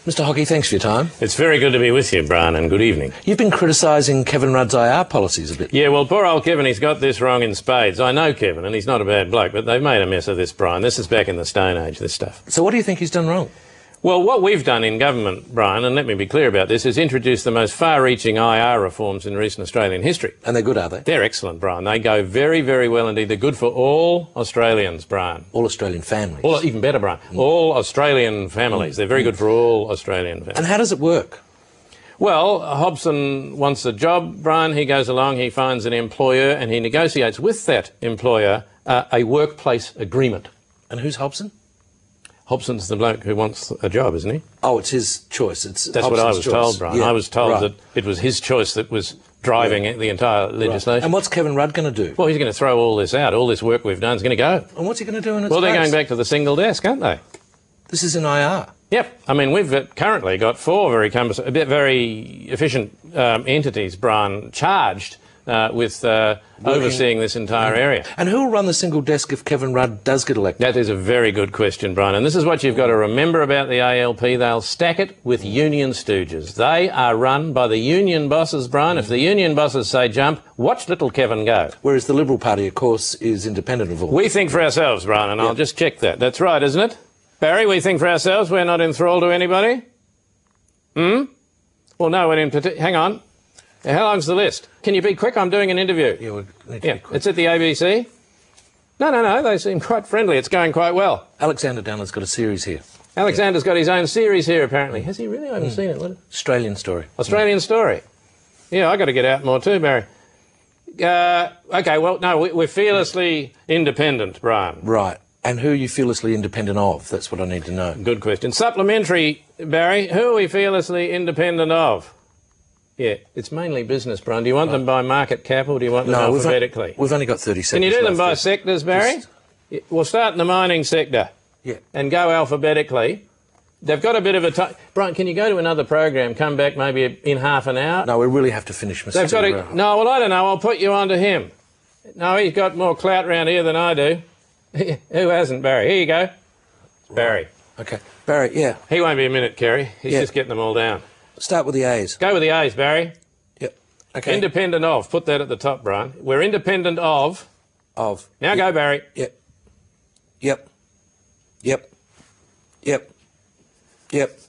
Mr Hockey, thanks for your time. It's very good to be with you, Brian, and good evening. You've been criticising Kevin Rudd's IR policies a bit. Yeah, well, poor old Kevin, he's got this wrong in spades. I know Kevin, and he's not a bad bloke, but they've made a mess of this, Brian. This is back in the Stone Age, this stuff. So what do you think he's done wrong? Well, what we've done in government, Brian, and let me be clear about this, is introduce the most far-reaching IR reforms in recent Australian history. And they're good, are they? They're excellent, Brian. They go very, very well indeed. They're good for all Australians, Brian. All Australian families. Even better, Brian. All Australian families. They're very good for all Australian families. And how does it work? Well, Hobson wants a job, Brian. He goes along, he finds an employer, and he negotiates with that employer a workplace agreement. And who's Hobson? Hobson's the bloke who wants a job, isn't he? Oh, it's his choice. That's what I was told, Brian. Yeah, I was told right. that it was his choice that was driving the entire legislation. Right. And what's Kevin Rudd going to do? Well, he's going to throw all this out. All this work we've done is going to go. And what's he going to do in its Well, they're place? going back to the single desk, aren't they? This is an IR. Yep. I mean, we've currently got four very efficient entities, Brian, charged with overseeing this entire area. And who will run the single desk if Kevin Rudd does get elected? That is a very good question, Brian. And this is what you've got to remember about the ALP. They'll stack it with union stooges. They are run by the union bosses, Brian. If the union bosses say jump, watch little Kevin go. Whereas the Liberal Party, of course, is independent of all. We think for ourselves, Brian, and I'll just check that. That's right, isn't it? Barry, we think for ourselves. We're not enthralled to anybody? Well, no one in particular. Hang on. How long's the list? Can you be quick? I'm doing an interview. Yeah, we need to be quick. It's at the ABC. No, they seem quite friendly. It's going quite well. Alexander Dunner's got a series here. Alexander's got his own series here, apparently. Has he really? I haven't seen it. What? Australian Story. Australian Story. Yeah, I got to get out more too, Barry. OK, well, no, we're fearlessly independent, Brian. Right. And who are you fearlessly independent of? That's what I need to know. Good question. Supplementary, Barry, who are we fearlessly independent of? Yeah, it's mainly business, Brian. Do you want them by market cap or do you want them alphabetically? We've only got 30 seconds. Can you do them by left. sectors, Barry? We'll start in the mining sector. Yeah. And go alphabetically. They've got a bit of a time. Brian, can you go to another program, come back maybe in half an hour? No, we really have to finish, Mr. They've got to, no, well, I don't know. I'll put you on to him. No, he's got more clout round here than I do. Who hasn't, Barry? Here you go. Right. Barry. OK. Barry, yeah. He won't be a minute, Kerry. He's just getting them all down. Start with the A's. Go with the A's, Barry. Yep. OK. Independent of. Put that at the top, Brian. We're independent of. Of. Now go, Barry. Yep. Yep. Yep. Yep. Yep.